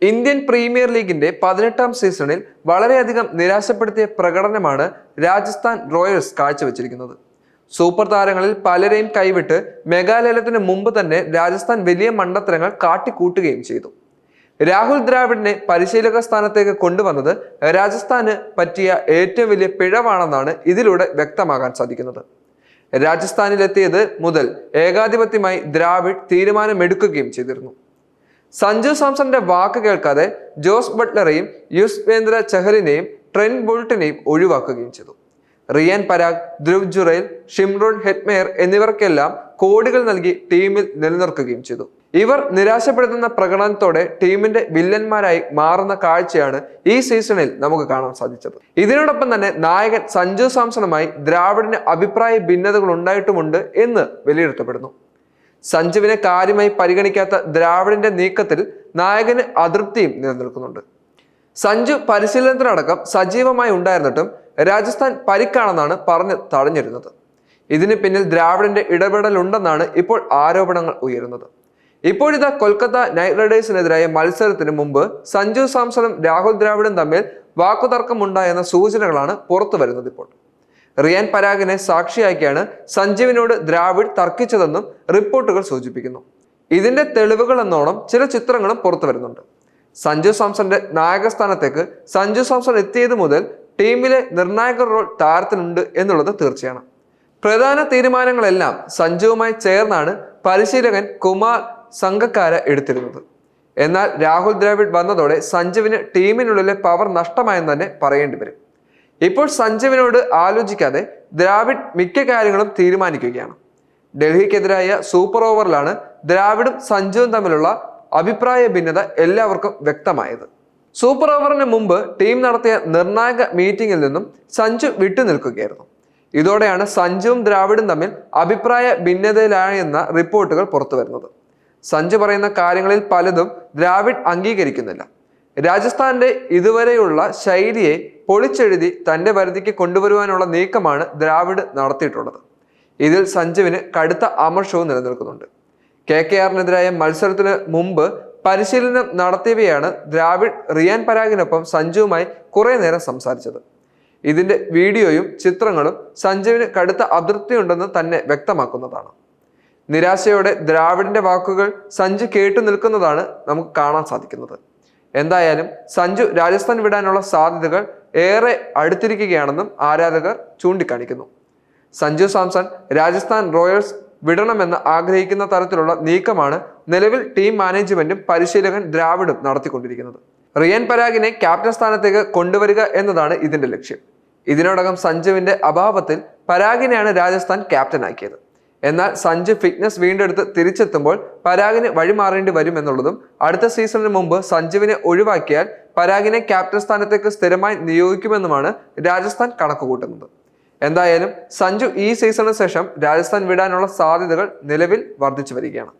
Indian premier ലീഗിന്റെ 18ാം സീസണിൽ വളരെയധികം നിരാശപ്പെടുത്തിയ പ്രകടനമാണ് രാജസ്ഥാൻ റോയൽസ് കാഴ്ചവെച്ചിരിക്കുന്നത്. സൂപ്പർ താരങ്ങളിൽ പലരെയും കൈവിട്ട് മെഗാലയലത്തിന് മുമ്പ് തന്നെ രാജസ്ഥാൻ വലിയ മണ്ടത്തരങ്ങൾ കാട്ടിക്കൂട്ടുകയും ചെയ്തു. രാഹുൽ ദ്രാവിഡിനെ പരിശീലക സ്ഥാനത്തേക്ക് കൊണ്ടുവന്നത് രാജസ്ഥാന് പറ്റിയ ഏറ്റവും വലിയ പിഴവാണെന്നാണ് ഇതിലൂടെ വ്യക്തമാകാൻ സാധിക്കുന്നത്. രാജസ്ഥാനിലെത്തിയത് മുതൽ ഏകാധിപത്യമായി ദ്രാവിഡ് തീരുമാനമെടുക്കുകയും ചെയ്തിരുന്നു. സഞ്ജു സാംസന്റെ വാക്ക് കേൾക്കാതെ ജോസ് ബട്ട്ലറെയും യുസ്വേന്ദ്ര ചഹലിനെയും ട്രെന്റ് ബോൾട്ടിനെയും ഒഴിവാക്കുകയും ചെയ്തു. റിയാൻ പരാഗ്, ധ്രുവ് ജുറേൽ, ഷിംറോൺ ഹെറ്റ്മെയർ എന്നിവർക്കെല്ലാം കോടികൾ നൽകി ടീമിൽ നിലനിർത്തുകയും ചെയ്തു. ഇവർ നിരാശപ്പെടുത്തുന്ന പ്രകടനത്തോടെ ടീമിന്റെ വില്ലന്മാരായി മാറുന്ന കാഴ്ചയാണ് ഈ സീസണിൽ നമുക്ക് കാണാൻ സാധിച്ചത്. ഇതിനോടൊപ്പം തന്നെ നായകൻ സഞ്ജു സാംസണുമായി ദ്രാവിഡിന് അഭിപ്രായ ഭിന്നതകൾ ഉണ്ടായിട്ടുമുണ്ട് എന്ന് വിലയിരുത്തപ്പെടുന്നു. സഞ്ജുവിനെ കാര്യമായി പരിഗണിക്കാത്ത ദ്രാവിഡിന്റെ നീക്കത്തിൽ നായകന് അതൃപ്തിയും നിലനിൽക്കുന്നുണ്ട്. സഞ്ജു പരിശീലനത്തിനടക്കം സജീവമായി ഉണ്ടായിരുന്നിട്ടും രാജസ്ഥാൻ പരിക്കാണെന്നാണ് പറഞ്ഞ് തടഞ്ഞിരുന്നത്. ഇതിന് പിന്നിൽ ദ്രാവിഡിന്റെ ഇടപെടലുണ്ടെന്നാണ് ഇപ്പോൾ ആരോപണങ്ങൾ ഉയരുന്നത്. ഇപ്പോഴിതാ കൊൽക്കത്ത നൈറ്റ് റൈഡേഴ്സിനെതിരായ മത്സരത്തിന് മുമ്പ് സഞ്ജു സാംസണും രാഹുൽ ദ്രാവിഡും തമ്മിൽ വാക്കുതർക്കമുണ്ടായെന്ന സൂചനകളാണ് പുറത്തു വരുന്നത്. ഇപ്പോൾ റിയാൻ പരാഗിനെ സാക്ഷിയാക്കിയാണ് സഞ്ജുവിനോട് ദ്രാവിഡ് തർക്കിച്ചതെന്നും റിപ്പോർട്ടുകൾ സൂചിപ്പിക്കുന്നു. ഇതിന്റെ തെളിവുകൾ എന്നോണം ചില ചിത്രങ്ങളും പുറത്തു വരുന്നുണ്ട്. സഞ്ജു സാംസന്റെ നായകസ്ഥാനത്തേക്ക് സഞ്ജു സാംസൺ എത്തിയത് മുതൽ ടീമിലെ നിർണായക റോൾ താരത്തിനുണ്ട് എന്നുള്ളത് തീർച്ചയാണ്. പ്രധാന തീരുമാനങ്ങളെല്ലാം സഞ്ജുവുമായി ചേർന്നാണ് പരിശീലകൻ കുമാർ സംഗക്കാര എടുത്തിരുന്നത്. എന്നാൽ രാഹുൽ ദ്രാവിഡ് വന്നതോടെ സഞ്ജുവിന് ടീമിനുള്ളിലെ പവർ നഷ്ടമായെന്ന് തന്നെ പറയേണ്ടി വരും. ഇപ്പോൾ സഞ്ജുവിനോട് ആലോചിക്കാതെ ദ്രാവിഡ് മിക്ക കാര്യങ്ങളും തീരുമാനിക്കുകയാണ്. ഡൽഹിക്കെതിരായ സൂപ്പർ ഓവറിലാണ് ദ്രാവിഡും സഞ്ജുവും തമ്മിലുള്ള അഭിപ്രായ ഭിന്നത എല്ലാവർക്കും വ്യക്തമായത്. സൂപ്പർ ഓവറിന് മുമ്പ് ടീം നടത്തിയ നിർണായക മീറ്റിംഗിൽ നിന്നും സഞ്ജു വിട്ടുനിൽക്കുകയായിരുന്നു. ഇതോടെയാണ് സഞ്ജുവും ദ്രാവിഡും തമ്മിൽ അഭിപ്രായ ഭിന്നതയിലായെന്ന റിപ്പോർട്ടുകൾ പുറത്തു വരുന്നത്. സഞ്ജു പറയുന്ന കാര്യങ്ങളിൽ പലതും ദ്രാവിഡ് അംഗീകരിക്കുന്നില്ല. രാജസ്ഥാന്റെ ഇതുവരെയുള്ള ശൈലിയെ പൊളിച്ചെഴുതി തന്റെ പരിധിക്ക് കൊണ്ടുവരുവാനുള്ള നീക്കമാണ് ദ്രാവിഡ് നടത്തിയിട്ടുള്ളത്. ഇതിൽ സഞ്ജുവിന് കടുത്ത അമർഷവും നിലനിൽക്കുന്നുണ്ട്. KKRനെതിരായ മത്സരത്തിന് മുമ്പ് പരിശീലനം നടത്തിയവയാണ് ദ്രാവിഡ് റിയാൻ പരാഗിനൊപ്പം സഞ്ജുവുമായി കുറെ നേരം സംസാരിച്ചത്. ഇതിന്റെ വീഡിയോയും ചിത്രങ്ങളും സഞ്ജുവിന് കടുത്ത അതൃപ്തിയുണ്ടെന്ന് തന്നെ വ്യക്തമാക്കുന്നതാണ്. നിരാശയോടെ ദ്രാവിഡിന്റെ വാക്കുകൾ സഞ്ജു കേട്ടു നിൽക്കുന്നതാണ് നമുക്ക് കാണാൻ സാധിക്കുന്നത്. എന്തായാലും സഞ്ജു രാജസ്ഥാൻ വിടാനുള്ള സാധ്യതകൾ ഏറെ അടുത്തിരിക്കുകയാണെന്നും ആരാധകർ ചൂണ്ടിക്കാണിക്കുന്നു. സഞ്ജു സാംസൺ രാജസ്ഥാൻ റോയൽസ് വിടണമെന്ന് ആഗ്രഹിക്കുന്ന തരത്തിലുള്ള നീക്കമാണ് നിലവിൽ ടീം മാനേജ്മെന്റും പരിശീലകൻ ദ്രാവിഡും നടത്തിക്കൊണ്ടിരിക്കുന്നത്. റിയാൻ പരാഗിനെ ക്യാപ്റ്റൻ സ്ഥാനത്തേക്ക് കൊണ്ടുവരിക എന്നതാണ് ഇതിന്റെ ലക്ഷ്യം. ഇതിനോടകം സഞ്ജുവിന്റെ അഭാവത്തിൽ പരാഗിനെയാണ് രാജസ്ഥാൻ ക്യാപ്റ്റനാക്കിയത്. എന്നാൽ സഞ്ജു ഫിറ്റ്നസ് വീണ്ടെടുത്ത് തിരിച്ചെത്തുമ്പോൾ പരാഗിന് വഴിമാറേണ്ടി വരുമെന്നുള്ളതും അടുത്ത സീസണിന് മുമ്പ് സഞ്ജുവിനെ ഒഴിവാക്കിയാൽ പരാഗിനെ ക്യാപ്റ്റൻ സ്ഥാനത്തേക്ക് സ്ഥിരമായി നിയോഗിക്കുമെന്നുമാണ് രാജസ്ഥാൻ കണക്കുകൂട്ടുന്നത്. എന്തായാലും സഞ്ജു ഈ സീസണിന് ശേഷം രാജസ്ഥാൻ വിടാനുള്ള സാധ്യതകൾ നിലവിൽ വർദ്ധിച്ചു വരികയാണ്.